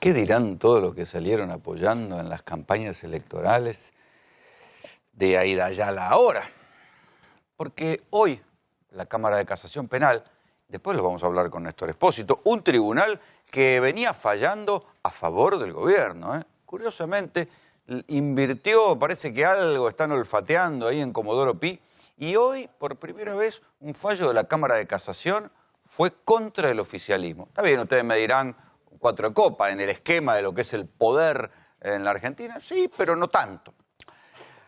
¿Qué dirán todos los que salieron apoyando en las campañas electorales de Aida Ayala ahora? Porque hoy la Cámara de Casación Penal, después lo vamos a hablar con Néstor Espósito, un tribunal que venía fallando a favor del gobierno. Curiosamente, invirtió, parece que algo están olfateando ahí en Comodoro Pi, y hoy, por primera vez, un fallo de la Cámara de Casación fue contra el oficialismo. Está bien, ustedes me dirán, cuatro de copa en el esquema de lo que es el poder en la Argentina, sí, pero no tanto.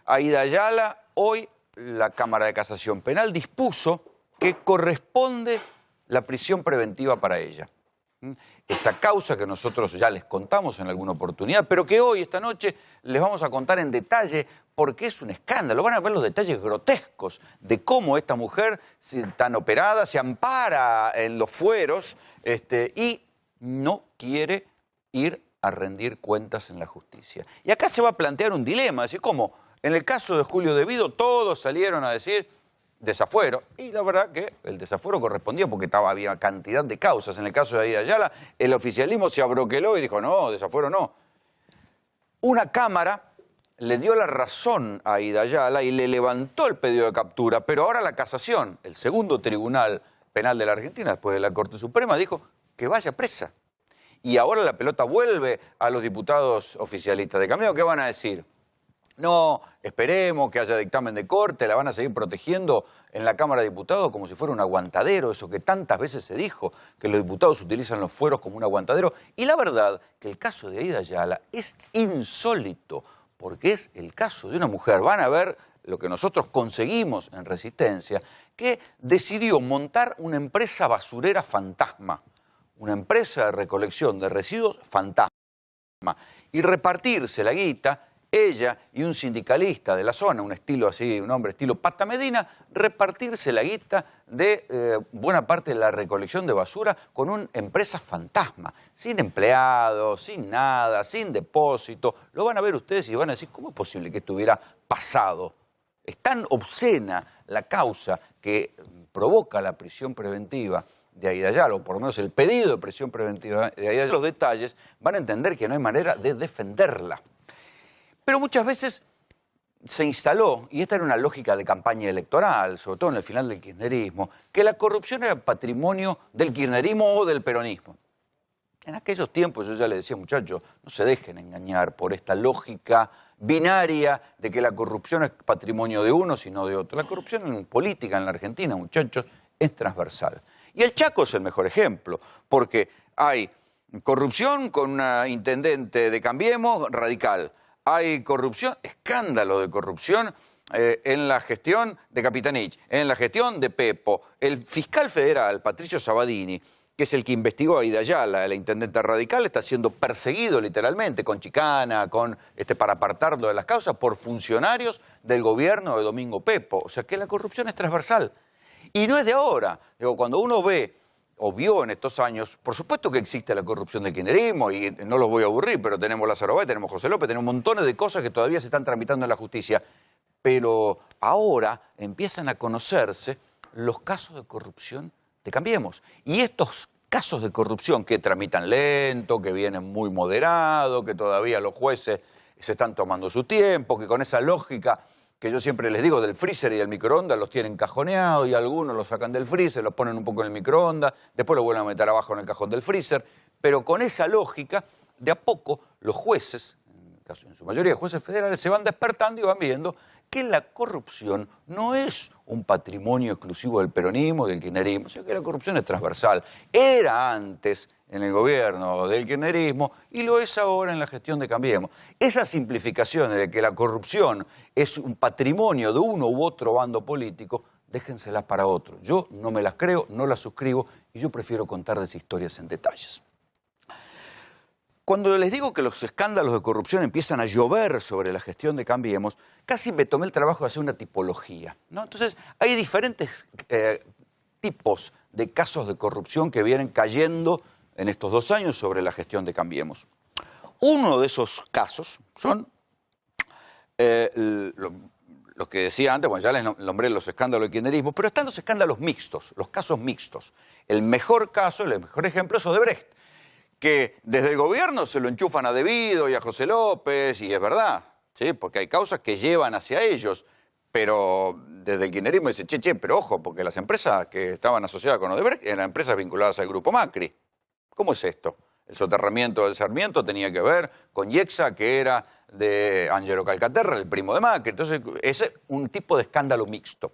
Aida Ayala, hoy la Cámara de Casación Penal dispuso que corresponde la prisión preventiva para ella. Esa causa que nosotros ya les contamos en alguna oportunidad, pero que hoy, esta noche, les vamos a contar en detalle porque es un escándalo. Van a ver los detalles grotescos de cómo esta mujer tan operada se ampara en los fueros y no quiere ir a rendir cuentas en la justicia. Y acá se va a plantear un dilema, es decir, ¿cómo? En el caso de Julio De Vido todos salieron a decir desafuero, y la verdad que el desafuero correspondía porque había cantidad de causas. En el caso de Aida Ayala, el oficialismo se abroqueló y dijo, no, desafuero no. Una Cámara le dio la razón a Aida Ayala y le levantó el pedido de captura, pero ahora la Casación, el segundo tribunal penal de la Argentina, después de la Corte Suprema, dijo que vaya presa. Y ahora la pelota vuelve a los diputados oficialistas de Cambiemos. ¿Qué van a decir? No, esperemos que haya dictamen de corte, la van a seguir protegiendo en la Cámara de Diputados como si fuera un aguantadero, eso que tantas veces se dijo, que los diputados utilizan los fueros como un aguantadero. Y la verdad que el caso de Aida Ayala es insólito, porque es el caso de una mujer, van a ver lo que nosotros conseguimos en Resistencia, que decidió montar una empresa basurera fantasma, una empresa de recolección de residuos fantasma, y repartirse la guita. Ella y un sindicalista de la zona, un estilo así, un hombre estilo Pata Medina, repartirse la guita de buena parte de la recolección de basura con una empresa fantasma, sin empleados, sin nada, sin depósito. Lo van a ver ustedes y van a decir, ¿cómo es posible que esto hubiera pasado? Es tan obscena la causa que provoca la prisión preventiva de Aida Ayala, o por lo menos el pedido de prisión preventiva de Aida Ayala. Los detalles van a entender que no hay manera de defenderla. Pero muchas veces se instaló, y esta era una lógica de campaña electoral, sobre todo en el final del kirchnerismo, que la corrupción era patrimonio del kirchnerismo o del peronismo. En aquellos tiempos yo ya les decía, muchachos, no se dejen engañar por esta lógica binaria de que la corrupción es patrimonio de uno, sino de otro. La corrupción en política en la Argentina, muchachos, es transversal. Y el Chaco es el mejor ejemplo, porque hay corrupción con una intendente de Cambiemos radical. Hay corrupción, escándalo de corrupción en la gestión de Capitanich, en la gestión de Pepo. El fiscal federal, Patricio Sabadini, que es el que investigó a Aida Ayala, la intendente radical, está siendo perseguido literalmente con chicana, para apartarlo de las causas, por funcionarios del gobierno de Domingo Pepo. O sea que la corrupción es transversal. Y no es de ahora. Digo, cuando uno ve o vio en estos años, por supuesto que existe la corrupción del kirchnerismo, y no los voy a aburrir, pero tenemos Lázaro Báez, tenemos José López, tenemos montones de cosas que todavía se están tramitando en la justicia, pero ahora empiezan a conocerse los casos de corrupción de Cambiemos. Y estos casos de corrupción que tramitan lento, que vienen muy moderados, que todavía los jueces se están tomando su tiempo, que con esa lógica que yo siempre les digo del freezer y del microondas, los tienen cajoneados y algunos los sacan del freezer, los ponen un poco en el microondas, después lo vuelven a meter abajo en el cajón del freezer, pero con esa lógica, de a poco, los jueces, en su mayoría jueces federales, se van despertando y van viendo que la corrupción no es un patrimonio exclusivo del peronismo y del kirchnerismo, sino que la corrupción es transversal. Era antes en el gobierno del kirchnerismo y lo es ahora en la gestión de Cambiemos. Esas simplificaciones de que la corrupción es un patrimonio de uno u otro bando político, déjenselas para otro. Yo no me las creo, no las suscribo y yo prefiero contarles historias en detalles. Cuando les digo que los escándalos de corrupción empiezan a llover sobre la gestión de Cambiemos, casi me tomé el trabajo de hacer una tipología, ¿no? Entonces, hay diferentes tipos de casos de corrupción que vienen cayendo en estos 2 años sobre la gestión de Cambiemos. Uno de esos casos son los que decía antes, bueno, ya les nombré los escándalos de kirchnerismo, pero están los escándalos mixtos, los casos mixtos. El mejor caso, el mejor ejemplo es Odebrecht, que desde el gobierno se lo enchufan a Devido y a José López, y es verdad, ¿sí? Porque hay causas que llevan hacia ellos, pero desde el kirchnerismo dice, che, pero ojo, porque las empresas que estaban asociadas con Odebrecht eran empresas vinculadas al Grupo Macri. ¿Cómo es esto? El soterramiento del Sarmiento tenía que ver con IEXA, que era de Angelo Calcaterra, el primo de Macri. Entonces, es un tipo de escándalo mixto.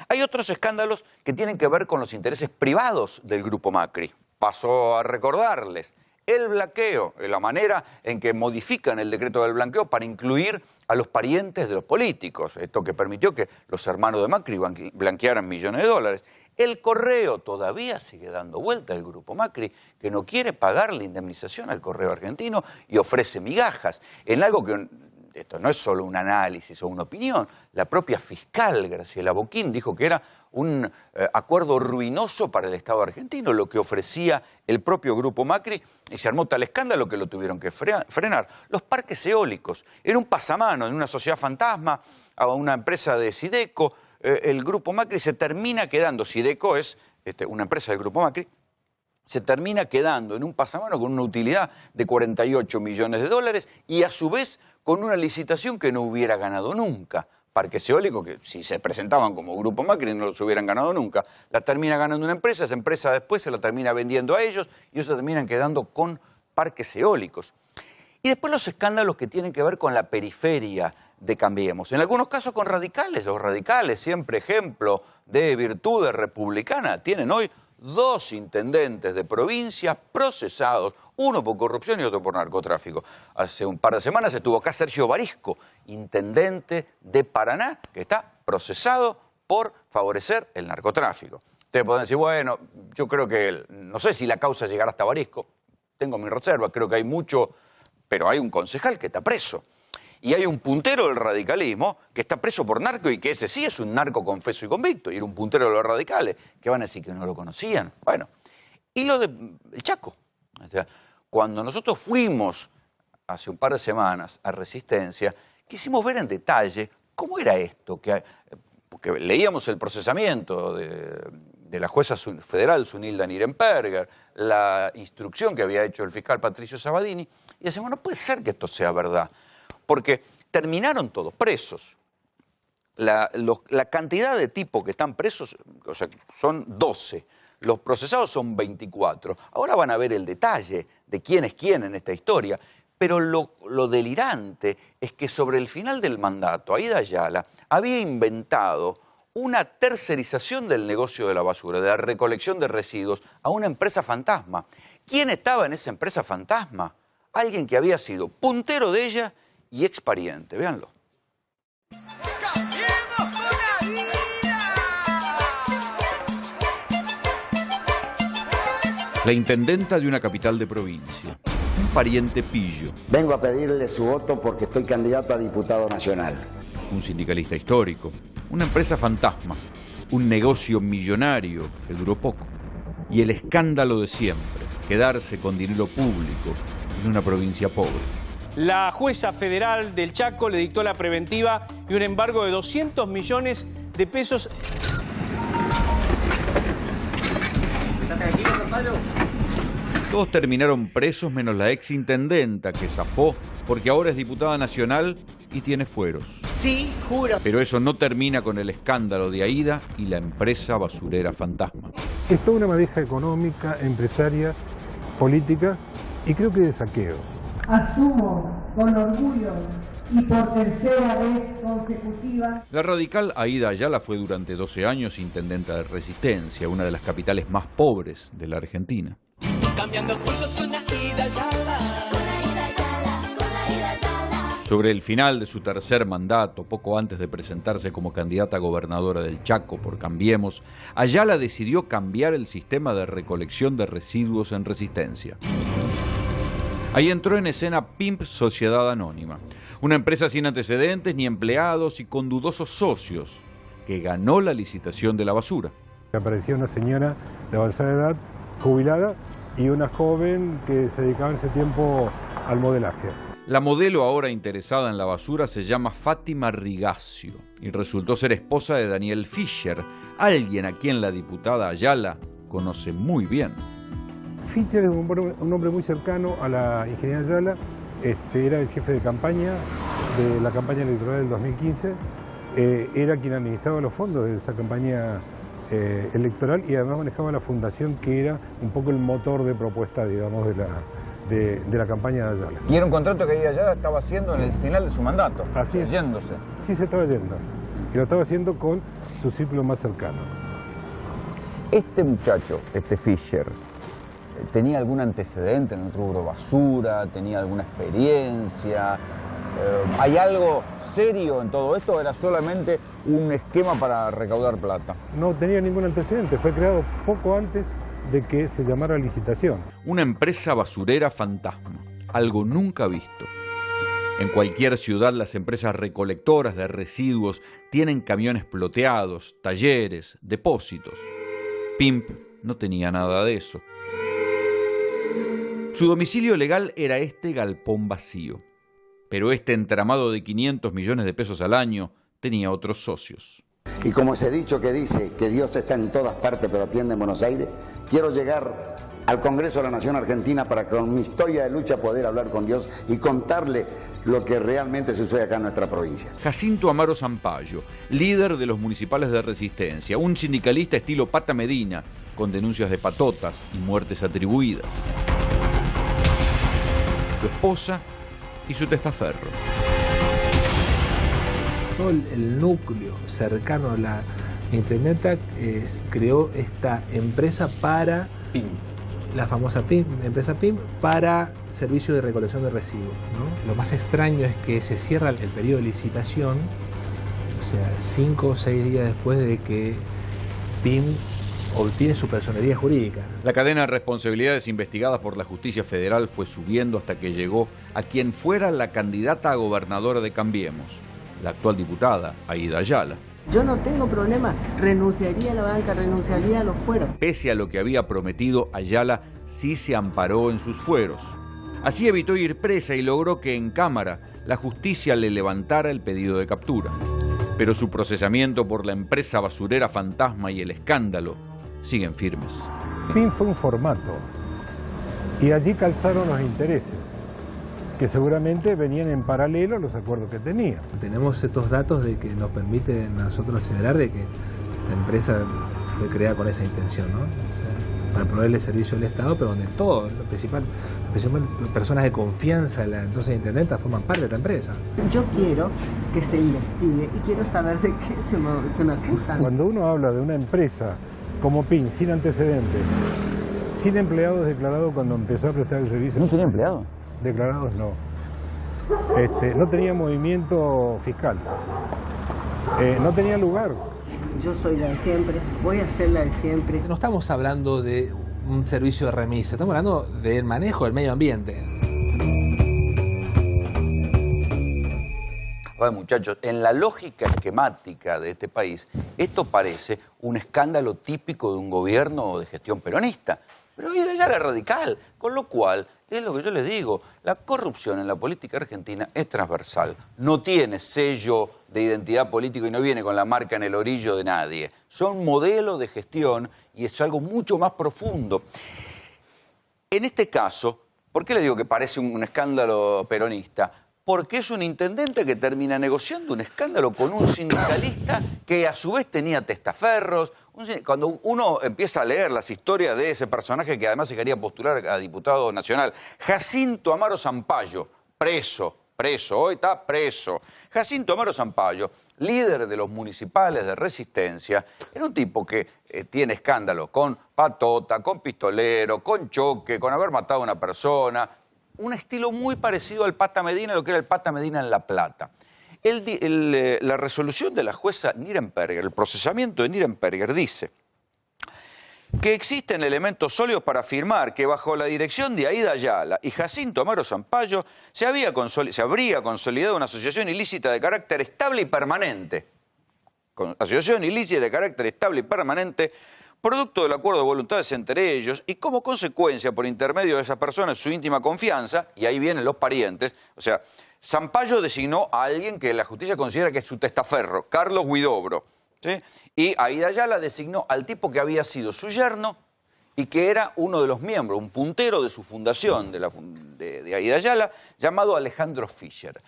Hay otros escándalos que tienen que ver con los intereses privados del Grupo Macri. Paso a recordarles el blanqueo, la manera en que modifican el decreto del blanqueo para incluir a los parientes de los políticos. Esto que permitió que los hermanos de Macri blanquearan millones de dólares. El Correo todavía sigue dando vuelta al Grupo Macri, que no quiere pagar la indemnización al Correo argentino y ofrece migajas en algo que... Esto no es solo un análisis o una opinión. La propia fiscal Graciela Boquín dijo que era un acuerdo ruinoso para el Estado argentino, lo que ofrecía el propio Grupo Macri, y se armó tal escándalo que lo tuvieron que frenar. Los parques eólicos, era un pasamano en una sociedad fantasma a una empresa de Sideco. El Grupo Macri se termina quedando, Sideco es una empresa del Grupo Macri, se termina quedando en un pasamano con una utilidad de 48 millones de dólares y a su vez con una licitación que no hubiera ganado nunca. Parques eólicos que si se presentaban como Grupo Macri no los hubieran ganado nunca. La termina ganando una empresa, esa empresa después se la termina vendiendo a ellos y ellos se terminan quedando con parques eólicos. Y después los escándalos que tienen que ver con la periferia de Cambiemos. En algunos casos con radicales. Los radicales, siempre ejemplo de virtudes republicanas, tienen hoy 2 intendentes de provincia procesados, uno por corrupción y otro por narcotráfico. Hace un par de semanas estuvo acá Sergio Barisco, intendente de Paraná, que está procesado por favorecer el narcotráfico. Ustedes pueden decir, bueno, yo creo que, no sé si la causa llegará hasta Barisco, tengo mi reserva, creo que hay mucho, pero hay un concejal que está preso. Y hay un puntero del radicalismo que está preso por narco y que ese sí es un narco confeso y convicto. Y era un puntero de los radicales. ¿Qué van a decir? ¿Que no lo conocían? Bueno, y lo del Chaco. O sea, cuando nosotros fuimos hace un par de semanas a Resistencia, quisimos ver en detalle cómo era esto. Porque leíamos el procesamiento de la jueza federal Zunilda Nirenberger, la instrucción que había hecho el fiscal Patricio Sabadini, y decimos, no puede ser que esto sea verdad. Porque terminaron todos presos. La cantidad de tipos que están presos, o sea, son 12. Los procesados son 24. Ahora van a ver el detalle de quién es quién en esta historia. Pero lo delirante es que sobre el final del mandato, Aida Ayala había inventado una tercerización del negocio de la basura, de la recolección de residuos, a una empresa fantasma. ¿Quién estaba en esa empresa fantasma? Alguien que había sido puntero de ella y expariente. Véanlo. La intendenta de una capital de provincia, un pariente pillo. Vengo a pedirle su voto porque estoy candidato a diputado nacional. Un sindicalista histórico, una empresa fantasma, un negocio millonario que duró poco. Y el escándalo de siempre, quedarse con dinero público en una provincia pobre. La jueza federal del Chaco le dictó la preventiva y un embargo de 200 millones de pesos. Todos terminaron presos menos la exintendenta que zafó porque ahora es diputada nacional y tiene fueros. Sí, juro. Pero eso no termina con el escándalo de Aida y la empresa basurera fantasma. Es toda una madeja económica, empresaria, política y creo que de saqueo. Asumo con orgullo y por tercera vez consecutiva. La radical Aida Ayala fue durante 12 años intendenta de Resistencia, una de las capitales más pobres de la Argentina. Cambiando puntos con Aida Ayala. Sobre el final de su tercer mandato, poco antes de presentarse como candidata a gobernadora del Chaco por Cambiemos, Ayala decidió cambiar el sistema de recolección de residuos en Resistencia. Ahí entró en escena PIMP Sociedad Anónima, una empresa sin antecedentes ni empleados y con dudosos socios, que ganó la licitación de la basura. Aparecía una señora de avanzada edad, jubilada, y una joven que se dedicaba en ese tiempo al modelaje. La modelo ahora interesada en la basura se llama Fátima Rigacio y resultó ser esposa de Daniel Fischer, alguien a quien la diputada Ayala conoce muy bien. Fischer es un hombre muy cercano a la ingeniera Ayala, era el jefe de campaña de la campaña electoral del 2015, era quien administraba los fondos de esa campaña electoral y además manejaba la fundación que era un poco el motor de propuesta, digamos, de la campaña de Ayala. Y era un contrato que Ayala estaba haciendo en el final de su mandato. Así es. Yéndose. Sí, se estaba yendo. Y lo estaba haciendo con su círculo más cercano. Este muchacho, este Fischer, ¿tenía algún antecedente en el rubro basura? ¿Tenía alguna experiencia? ¿Hay algo serio en todo esto o era solamente un esquema para recaudar plata? No tenía ningún antecedente, fue creado poco antes de que se llamara licitación. Una empresa basurera fantasma, algo nunca visto. En cualquier ciudad las empresas recolectoras de residuos tienen camiones ploteados, talleres, depósitos. PIMP no tenía nada de eso. Su domicilio legal era este galpón vacío, pero este entramado de 500 millones de pesos al año tenía otros socios. Y como ese dicho que dice que Dios está en todas partes pero atiende en Buenos Aires, quiero llegar al Congreso de la Nación Argentina para con mi historia de lucha poder hablar con Dios y contarle lo que realmente sucede acá en nuestra provincia. Jacinto Amaro Sampaio, líder de los municipales de Resistencia, un sindicalista estilo Pata Medina, con denuncias de patotas y muertes atribuidas. Su esposa y su testaferro. Todo el núcleo cercano a la intendenta creó esta empresa para PIM. La famosa PIM, empresa PIM, para servicio de recolección de residuos, ¿no? Lo más extraño es que se cierra el periodo de licitación, o sea, 5 o 6 días después de que PIM obtiene su personería jurídica. La cadena de responsabilidades investigadas por la Justicia Federal fue subiendo hasta que llegó a quien fuera la candidata a gobernadora de Cambiemos, la actual diputada Aida Ayala. Yo no tengo problema, renunciaría a la banca, renunciaría a los fueros. Pese a lo que había prometido, Ayala sí se amparó en sus fueros. Así evitó ir presa y logró que en Cámara la justicia le levantara el pedido de captura. Pero su procesamiento por la empresa basurera fantasma y el escándalo siguen firmes. PIM fue un formato y allí calzaron los intereses, que seguramente venían en paralelo a los acuerdos que tenía. Tenemos estos datos de que nos permiten a nosotros señalar de que esta empresa fue creada con esa intención, ¿no? O sea, para proveerle servicio al Estado, pero donde todos, las principales personas de confianza de la entonces intendenta forman parte de esta empresa. Yo quiero que se investigue y quiero saber de qué se me acusan. Cuando uno habla de una empresa como PIM, sin antecedentes, sin empleados declarados cuando empezó a prestar el servicio... ¿No tenía empleados? Declarados no. No tenía movimiento fiscal. No tenía lugar. Yo soy la de siempre, voy a ser la de siempre. No estamos hablando de un servicio de remisa, estamos hablando del manejo del medio ambiente. Bueno, muchachos, en la lógica esquemática de este país, esto parece un escándalo típico de un gobierno de gestión peronista. Pero Aida Ayala es radical, con lo cual, es lo que yo les digo, la corrupción en la política argentina es transversal. No tiene sello de identidad política y no viene con la marca en el orillo de nadie. Son modelos de gestión y es algo mucho más profundo. En este caso, ¿por qué le digo que parece un escándalo peronista? Porque es un intendente que termina negociando un escándalo con un sindicalista que a su vez tenía testaferros. Cuando uno empieza a leer las historias de ese personaje que además se quería postular a diputado nacional, Jacinto Amaro Sampaio, preso, hoy está preso. Jacinto Amaro Sampaio, líder de los municipales de Resistencia, era un tipo que tiene escándalos con patota, con pistolero, con choque, con haber matado a una persona. Un estilo muy parecido al Pata Medina, lo que era el Pata Medina en La Plata. La resolución de la jueza Nirenberger, el procesamiento de Nirenberger, dice que existen elementos sólidos para afirmar que bajo la dirección de Aida Ayala y Jacinto Amaro Sampaio se habría consolidado una asociación ilícita de carácter estable y permanente. Asociación ilícita de carácter estable y permanente, producto del acuerdo de voluntades entre ellos y como consecuencia, por intermedio de esas personas, su íntima confianza, y ahí vienen los parientes, o sea, Sampaio designó a alguien que la justicia considera que es su testaferro, Carlos Huidobro, ¿sí? Y Aida Ayala designó al tipo que había sido su yerno y que era uno de los miembros, un puntero de su fundación, de Aida Yala, llamado Alejandro Fischer.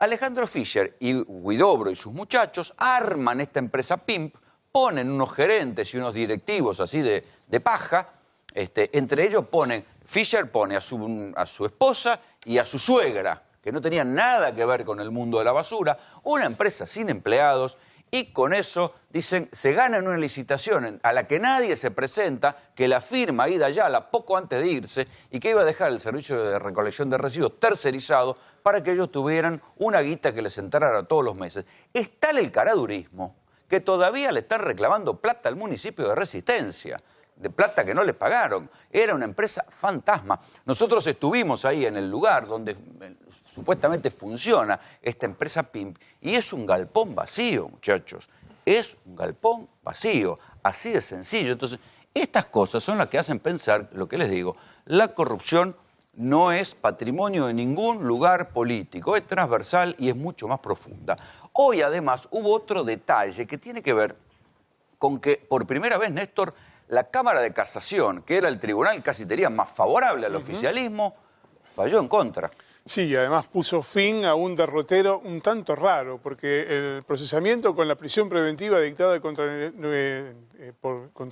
Alejandro Fischer y Huidobro y sus muchachos arman esta empresa PIMP, ponen unos gerentes y unos directivos así de paja, entre ellos Fischer pone a su esposa y a su suegra, que no tenían nada que ver con el mundo de la basura, una empresa sin empleados, y con eso, dicen, se ganan una licitación a la que nadie se presenta, que la firma Aida Yala poco antes de irse, y que iba a dejar el servicio de recolección de residuos tercerizado para que ellos tuvieran una guita que les entrara todos los meses. Es tal el caradurismo que todavía le están reclamando plata al municipio de Resistencia, de plata que no les pagaron. Era una empresa fantasma. Nosotros estuvimos ahí en el lugar donde supuestamente funciona esta empresa PIMP y es un galpón vacío, muchachos. Es un galpón vacío, así de sencillo. Entonces, estas cosas son las que hacen pensar, lo que les digo, la corrupción no es patrimonio de ningún lugar político, es transversal y es mucho más profunda. Hoy, además, hubo otro detalle que tiene que ver con que, por primera vez, Néstor, la Cámara de Casación, que era el tribunal casi diría más favorable al oficialismo, falló en contra. Sí, y además puso fin a un derrotero un tanto raro, porque el procesamiento con la prisión preventiva dictada contra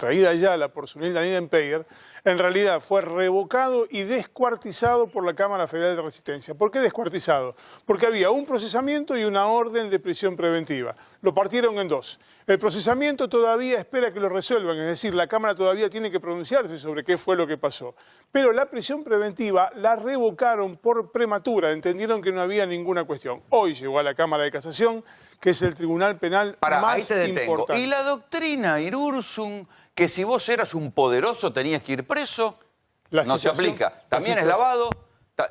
Aida Yala por Zunil Nirenpeyer, en realidad fue revocado y descuartizado por la Cámara Federal de Resistencia. ¿Por qué descuartizado? Porque había un procesamiento y una orden de prisión preventiva. Lo partieron en dos. El procesamiento todavía espera que lo resuelvan, es decir, la Cámara todavía tiene que pronunciarse sobre qué fue lo que pasó. Pero la prisión preventiva la revocaron por prematura, entendieron que no había ninguna cuestión. Hoy llegó a la Cámara de Casación, que es el tribunal penal más importante. Y la doctrina Irurzun, que si vos eras un poderoso tenías que ir preso, no se aplica. También es lavado.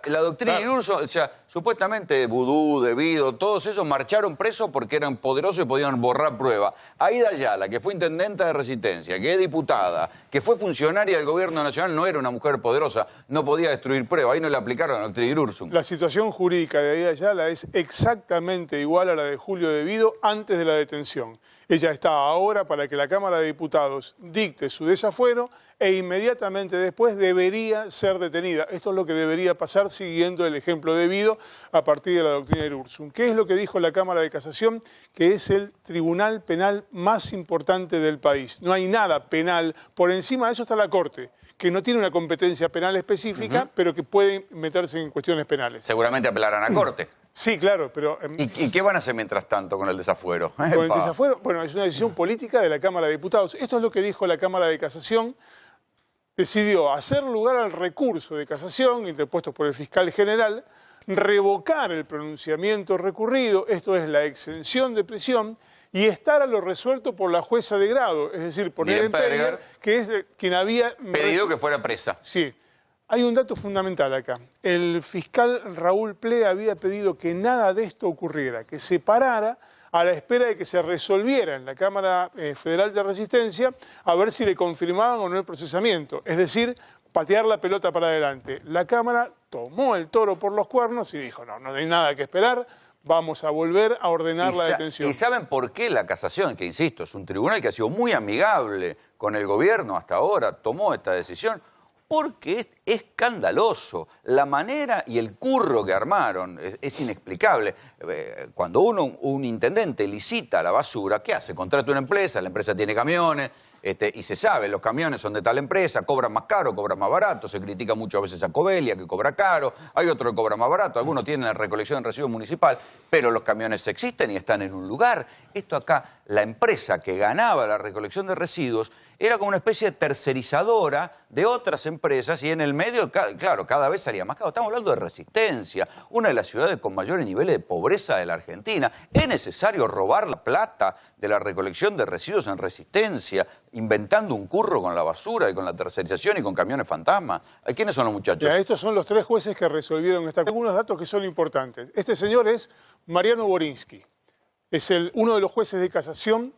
La doctrina Irurzun, o sea, supuestamente Vudú, Debido, todos esos marcharon presos porque eran poderosos y podían borrar pruebas. Aida Yala, que fue intendenta de Resistencia, que es diputada, que fue funcionaria del gobierno nacional, no era una mujer poderosa, no podía destruir pruebas. Ahí no le aplicaron la doctrina Irurzun. La situación jurídica de Aida Yala es exactamente igual a la de Julio Debido antes de la detención. Ella está ahora para que la Cámara de Diputados dicte su desafuero e inmediatamente después debería ser detenida. Esto es lo que debería pasar siguiendo el ejemplo debido a partir de la doctrina Irurzun. ¿Qué es lo que dijo la Cámara de Casación? Que es el tribunal penal más importante del país. No hay nada penal. Por encima de eso está la Corte, que no tiene una competencia penal específica, pero que puede meterse en cuestiones penales. Seguramente apelarán a Corte. Sí, claro, pero... ¿Y qué van a hacer mientras tanto con el desafuero? Con el desafuero, bueno, es una decisión política de la Cámara de Diputados. Esto es lo que dijo la Cámara de Casación. Decidió hacer lugar al recurso de casación interpuesto por el fiscal general, revocar el pronunciamiento recurrido, esto es la exención de prisión, y estar a lo resuelto por la jueza de grado, es decir, por Nirenpeyer, que es quien había... pedido que fuera presa. Sí. Hay un dato fundamental acá. El fiscal Raúl Ple había pedido que nada de esto ocurriera, que se parara a la espera de que se resolviera en la Cámara Federal de Resistencia a ver si le confirmaban o no el procesamiento. Es decir, patear la pelota para adelante. La Cámara tomó el toro por los cuernos y dijo, no hay nada que esperar, vamos a volver a ordenar la detención. ¿Y saben por qué la casación, que insisto, es un tribunal que ha sido muy amigable con el gobierno hasta ahora, tomó esta decisión? Porque es escandaloso. La manera y el curro que armaron es inexplicable. Cuando un intendente licita la basura, ¿qué hace? Contrata una empresa, la empresa tiene camiones, y se sabe, los camiones son de tal empresa, cobran más caro, cobran más barato, se critica muchas veces a Covelia, que cobra caro, hay otro que cobra más barato, algunos tienen la recolección de residuos municipal, pero los camiones existen y están en un lugar. Esto acá, la empresa que ganaba la recolección de residuos era como una especie de tercerizadora de otras empresas y en el medio, claro, cada vez salía más caro. Estamos hablando de Resistencia, una de las ciudades con mayores niveles de pobreza de la Argentina. ¿Es necesario robar la plata de la recolección de residuos en Resistencia, inventando un curro con la basura y con la tercerización y con camiones fantasma? ¿Quiénes son los muchachos? Ya, estos son los tres jueces que resolvieron esta. Algunos datos que son importantes. Este señor es Mariano Borinsky. Es uno de los jueces de casación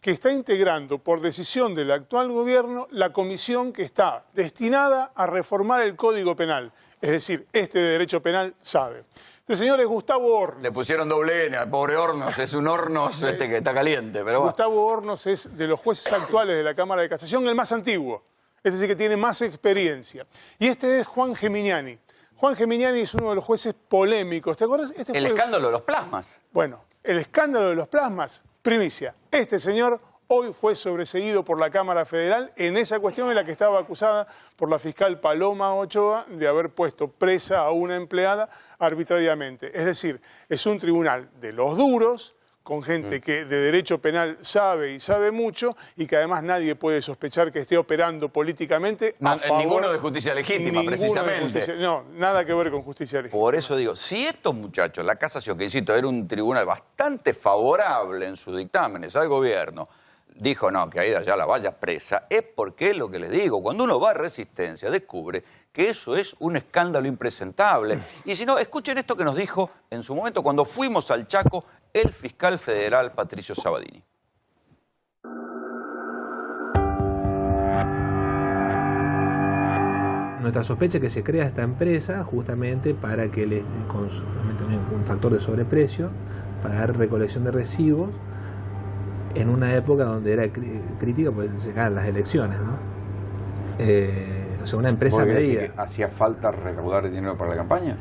que está integrando por decisión del actual gobierno la comisión que está destinada a reformar el Código Penal. Es decir, de derecho penal sabe. Este señor es Gustavo Hornos. Le pusieron doble N al pobre Hornos, es un Hornos que está caliente. Pero Gustavo Hornos es de los jueces actuales de la Cámara de Casación el más antiguo. es decir, que tiene más experiencia. Y este es Juan Geminiani. Juan Geminiani es uno de los jueces polémicos. ¿Te acuerdas? El escándalo de los plasmas. Bueno, el escándalo de los plasmas, primicia. Este señor hoy fue sobreseído por la Cámara Federal en esa cuestión en la que estaba acusada por la fiscal Paloma Ochoa de haber puesto presa a una empleada arbitrariamente. Es decir, es un tribunal de los duros, con gente que de derecho penal sabe y sabe mucho y que además nadie puede sospechar que esté operando políticamente a favor, ninguno de justicia legítima, precisamente. No, nada que ver con justicia legítima. Por eso digo, si estos muchachos, la casación, que insisto, era un tribunal bastante favorable en sus dictámenes al gobierno, dijo no, que Aida Ayala vaya presa, es porque es lo que les digo, cuando uno va a Resistencia descubre que eso es un escándalo impresentable. Y si no, escuchen esto que nos dijo en su momento cuando fuimos al Chaco el fiscal federal Patricio Sabatini. Nuestra sospecha es que se crea esta empresa justamente para que con también un factor de sobreprecio, pagar recolección de residuos en una época donde era crítica porque se ganan las elecciones, ¿no? O sea, una empresa medida. ¿Hacía falta recaudar dinero para la campaña?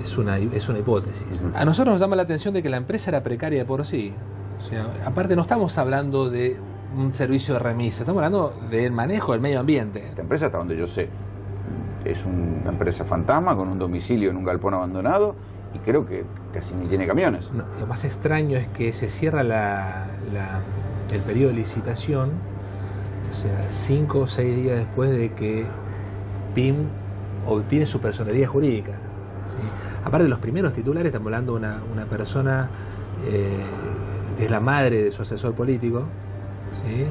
Es una hipótesis. A nosotros nos llama la atención de que la empresa era precaria de por sí. O sea, aparte no estamos hablando de un servicio de remisa, estamos hablando del manejo del medio ambiente. Esta empresa, hasta donde yo sé, es una empresa fantasma con un domicilio en un galpón abandonado y creo que casi ni tiene camiones. No, lo más extraño es que se cierra el periodo de licitación, o sea, 5 o 6 días después de que PIM obtiene su personería jurídica. ¿Sí? Aparte de los primeros titulares, estamos hablando de una persona que es la madre de su asesor político, ¿sí?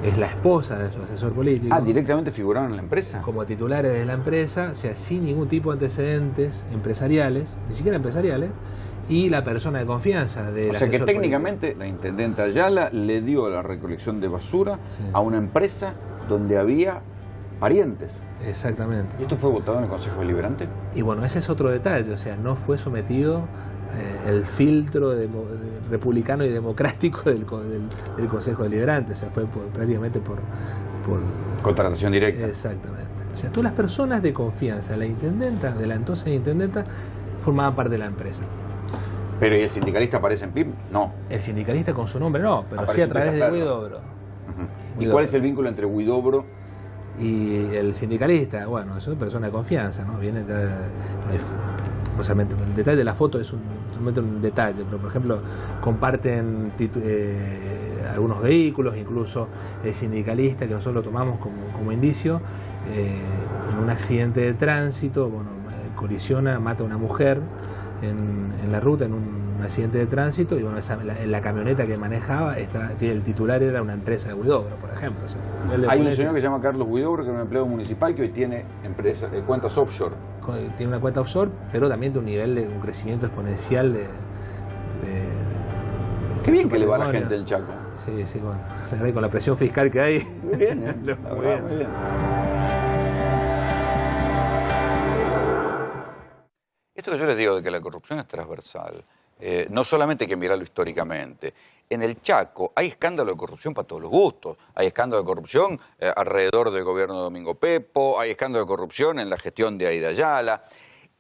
Es la esposa de su asesor político. Ah, directamente figuraron en la empresa. Como titulares de la empresa, o sea, sin ningún tipo de antecedentes empresariales, ni siquiera empresariales, y la persona de confianza del asesor político. O sea que técnicamente la intendenta Ayala le dio la recolección de basura a una empresa donde había parientes. Exactamente. ¿Y esto fue votado en el Consejo Deliberante? Y bueno, ese es otro detalle, o sea, no fue sometido el filtro republicano y democrático del Consejo Deliberante, o sea, fue prácticamente por contratación directa. Exactamente. O sea, todas las personas de confianza, la intendenta, de la entonces intendenta, formaban parte de la empresa. ¿Pero y el sindicalista aparece en PIM? No. El sindicalista con su nombre no, pero sí a través de Huidobro. ¿Y cuál es el vínculo entre Huidobro y el sindicalista? Bueno, es una persona de confianza, ¿no? Viene ya, o sea, el detalle de la foto es solamente un detalle, pero por ejemplo comparten algunos vehículos, incluso el sindicalista, que nosotros lo tomamos como indicio, en un accidente de tránsito, bueno, colisiona, mata a una mujer en la ruta, en un accidente de tránsito, y bueno, la camioneta que manejaba, el titular era una empresa de Huidobro, por ejemplo. O sea, hay un señor que se llama Carlos Huidobro, que es un empleado municipal que hoy tiene cuentas offshore. Tiene una cuenta offshore, pero también de un nivel de un crecimiento exponencial Qué bien que le va a la gente del Chaco. Sí, sí, bueno, la verdad, con la presión fiscal que hay. Muy bien, muy bien. Esto que yo les digo de que la corrupción es transversal, no solamente hay que mirarlo históricamente. En el Chaco hay escándalo de corrupción para todos los gustos. Hay escándalo de corrupción alrededor del gobierno de Domingo Pepo, hay escándalo de corrupción en la gestión de Aida Ayala.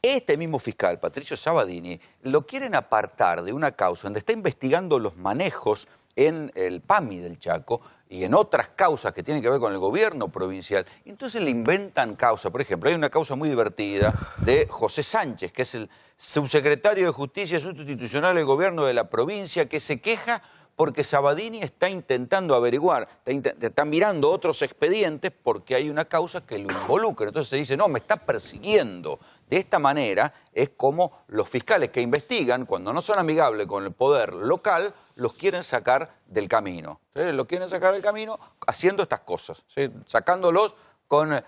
Este mismo fiscal, Patricio Sabatini, lo quieren apartar de una causa donde está investigando los manejos en el PAMI del Chaco y en otras causas que tienen que ver con el gobierno provincial. Entonces le inventan causa. Por ejemplo, hay una causa muy divertida de José Sánchez, que es el subsecretario de Justicia Sustitucional del gobierno de la provincia, que se queja porque Sabatini está intentando averiguar, está mirando otros expedientes porque hay una causa que lo involucra. Entonces se dice, no, me está persiguiendo. De esta manera es como los fiscales que investigan, cuando no son amigables con el poder local, los quieren sacar del camino. ¿Sí? Los quieren sacar del camino haciendo estas cosas, ¿sí? Sacándolos con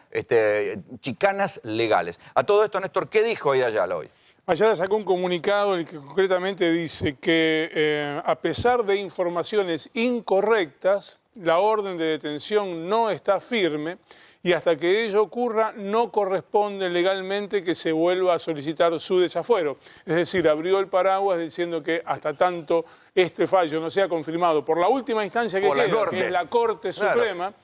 chicanas legales. A todo esto, Néstor, ¿qué dijo Aida Ayala hoy? Ayala sacó un comunicado en el que concretamente dice que a pesar de informaciones incorrectas, la orden de detención no está firme y hasta que ello ocurra no corresponde legalmente que se vuelva a solicitar su desafuero. Es decir, abrió el paraguas diciendo que hasta tanto este fallo no sea confirmado por la última instancia que queda, que es la Corte Suprema,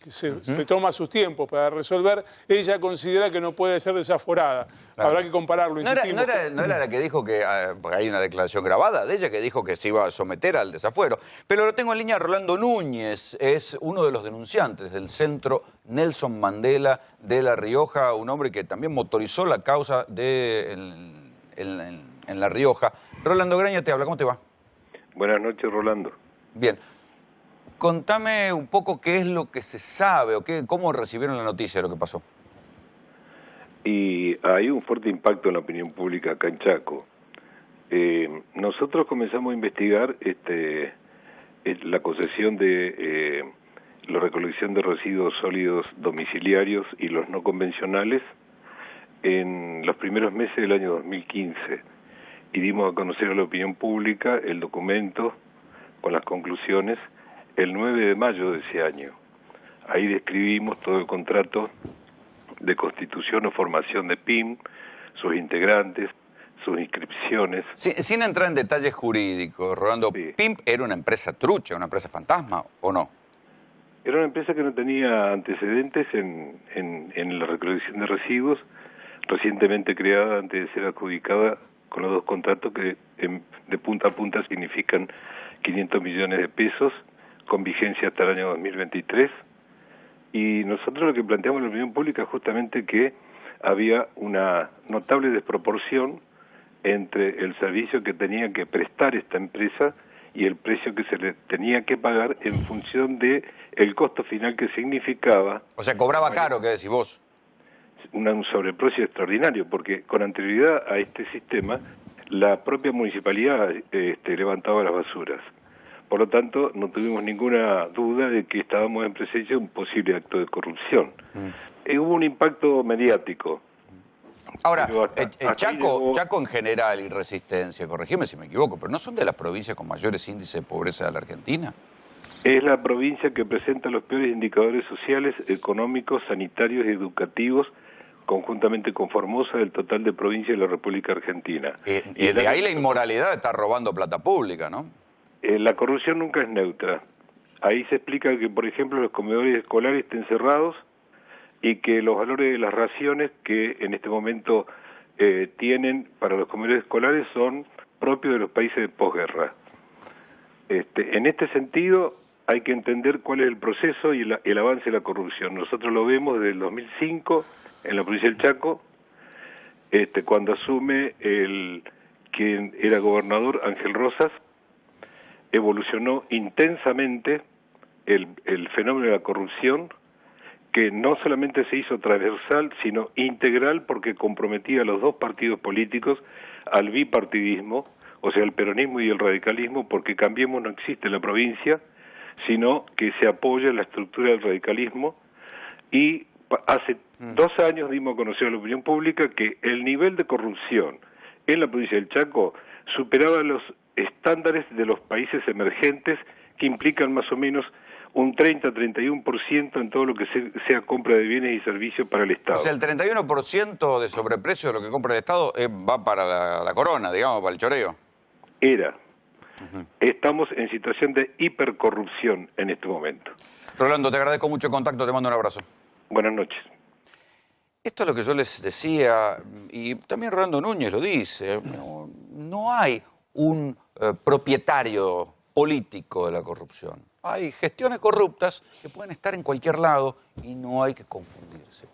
que se toma sus tiempos para resolver, ella considera que no puede ser desaforada. Claro. Habrá que compararlo. ¿No era la que dijo que, porque hay una declaración grabada de ella que dijo que se iba a someter al desafuero? Pero lo tengo en línea, Rolando Núñez, es uno de los denunciantes del Centro Nelson Mandela de La Rioja, un hombre que también motorizó la causa en La Rioja. Rolando Graña te habla, ¿cómo te va? Buenas noches, Rolando. Bien. Contame un poco qué es lo que se sabe o cómo recibieron la noticia de lo que pasó. Y hay un fuerte impacto en la opinión pública acá en Chaco. Nosotros comenzamos a investigar la concesión de la recolección de residuos sólidos domiciliarios y los no convencionales en los primeros meses del año 2015 y dimos a conocer a la opinión pública el documento con las conclusiones el 9 de mayo de ese año. Ahí describimos todo el contrato de constitución o formación de PIM, sus integrantes, sus inscripciones. Sin entrar en detalles jurídicos, Rolando, sí. ¿PIM era una empresa trucha, una empresa fantasma o no? Era una empresa que no tenía antecedentes en la recolección de residuos, recientemente creada antes de ser adjudicada con los dos contratos que de punta a punta significan 500 millones de pesos, con vigencia hasta el año 2023, y nosotros lo que planteamos en la opinión pública es justamente que había una notable desproporción entre el servicio que tenía que prestar esta empresa y el precio que se le tenía que pagar en función de el costo final que significaba. O sea, cobraba caro, ¿qué decís vos? Un sobreprecio extraordinario, porque con anterioridad a este sistema, la propia municipalidad levantaba las basuras. Por lo tanto, no tuvimos ninguna duda de que estábamos en presencia de un posible acto de corrupción. Hubo un impacto mediático. Ahora, Chaco en general y Resistencia, corregime si me equivoco, pero ¿no son de las provincias con mayores índices de pobreza de la Argentina? Es la provincia que presenta los peores indicadores sociales, económicos, sanitarios y educativos, conjuntamente con Formosa, del total de provincias de la República Argentina. Y de ahí la inmoralidad de estar robando plata pública, ¿no? La corrupción nunca es neutra. Ahí se explica que, por ejemplo, los comedores escolares estén cerrados y que los valores de las raciones que en este momento tienen para los comedores escolares son propios de los países de posguerra. En este sentido, hay que entender cuál es el proceso y el avance de la corrupción. Nosotros lo vemos desde el 2005 en la provincia del Chaco, cuando asume quien era gobernador, Ángel Rosas. Evolucionó intensamente el fenómeno de la corrupción, que no solamente se hizo transversal, sino integral, porque comprometía a los dos partidos políticos al bipartidismo, o sea, el peronismo y el radicalismo, porque Cambiemos no existe en la provincia, sino que se apoya en la estructura del radicalismo. Y hace 2 años dimos a conocer a la opinión pública que el nivel de corrupción en la provincia del Chaco superaba los estándares de los países emergentes, que implican más o menos un 30-31% en todo lo que sea compra de bienes y servicios para el Estado. O sea, el 31% de sobreprecio de lo que compra el Estado va para la corona, digamos, para el choreo. Era. Estamos en situación de hipercorrupción en este momento. Rolando, te agradezco mucho el contacto, te mando un abrazo. Buenas noches. Esto es lo que yo les decía, y también Rolando Núñez lo dice, no hay un propietario político de la corrupción. Hay gestiones corruptas que pueden estar en cualquier lado y no hay que confundirse.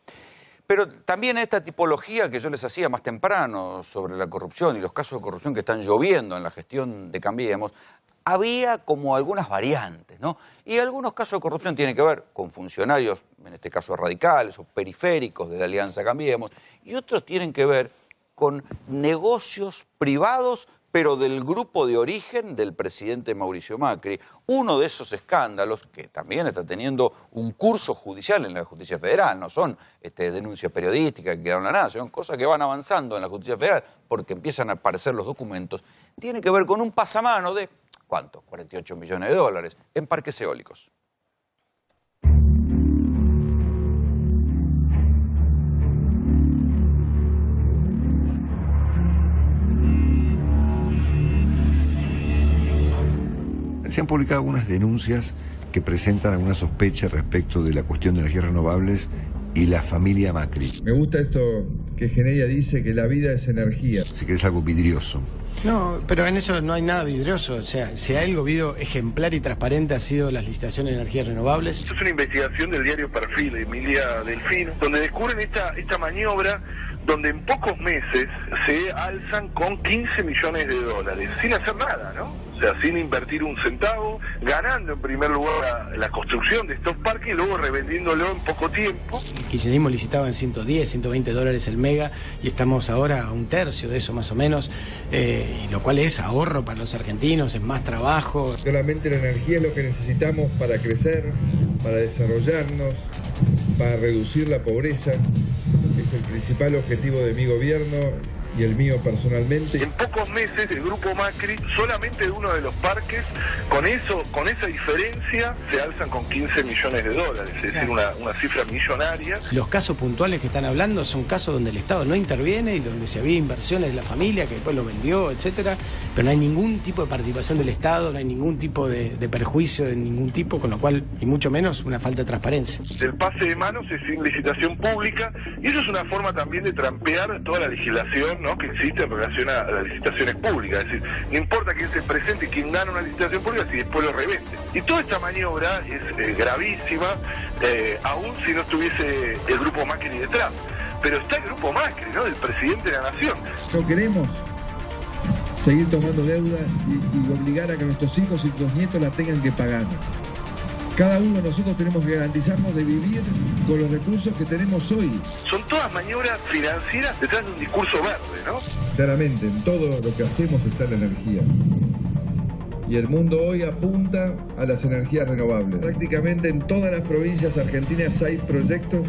Pero también esta tipología que yo les hacía más temprano sobre la corrupción y los casos de corrupción que están lloviendo en la gestión de Cambiemos, había como algunas variantes, ¿no? Y algunos casos de corrupción tienen que ver con funcionarios, en este caso radicales o periféricos de la Alianza Cambiemos, y otros tienen que ver con negocios privados, pero del grupo de origen del presidente Mauricio Macri. Uno de esos escándalos, que también está teniendo un curso judicial en la justicia federal, no son denuncias periodísticas que quedaron a nada, son cosas que van avanzando en la justicia federal porque empiezan a aparecer los documentos, tiene que ver con un pasamano de, ¿cuánto? 48 millones de dólares en parques eólicos. Se han publicado algunas denuncias que presentan alguna sospecha respecto de la cuestión de energías renovables y la familia Macri. Me gusta esto que Geneia dice, que la vida es energía. Si querés algo vidrioso. No, pero en eso no hay nada vidrioso. O sea, si hay algo habido ejemplar y transparente ha sido las licitaciones de energías renovables. Esto es una investigación del diario Perfil, de Emilia Delfino, donde descubren esta maniobra donde en pocos meses se alzan con 15 millones de dólares, sin hacer nada, ¿no? O sea, sin invertir un centavo, ganando en primer lugar la construcción de estos parques y luego revendiéndolo en poco tiempo. El kirchnerismo licitaba en 110, 120 dólares el mega y estamos ahora a un tercio de eso más o menos, y lo cual es ahorro para los argentinos, es más trabajo. Solamente la energía es lo que necesitamos para crecer, para desarrollarnos, para reducir la pobreza. Es el principal objetivo de mi gobierno y el mío personalmente. En pocos meses el grupo Macri, solamente de uno de los parques, con esa diferencia se alzan con 15 millones de dólares, es decir, una cifra millonaria. Los casos puntuales que están hablando son casos donde el Estado no interviene y donde se había inversiones de la familia que después lo vendió, etcétera, pero no hay ningún tipo de participación del Estado, no hay ningún tipo de perjuicio de ningún tipo, con lo cual, y mucho menos, una falta de transparencia. El pase de manos es sin licitación pública y eso es una forma también de trampear toda la legislación, ¿no?, que existe en relación a las licitaciones públicas. Es decir, no importa quién se presente y quién gana una licitación pública si después lo revende. Y toda esta maniobra es gravísima, aún si no estuviese el grupo Macri detrás. Pero está el grupo Macri, ¿no?, del presidente de la nación. No queremos seguir tomando deuda y obligar a que nuestros hijos y nuestros nietos la tengan que pagar. Cada uno de nosotros tenemos que garantizarnos de vivir con los recursos que tenemos hoy. Son todas maniobras financieras detrás de un discurso verde, ¿no? Claramente, en todo lo que hacemos está la energía. Y el mundo hoy apunta a las energías renovables. Prácticamente en todas las provincias argentinas hay proyectos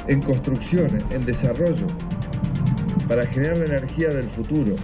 en construcción, en desarrollo, para generar la energía del futuro.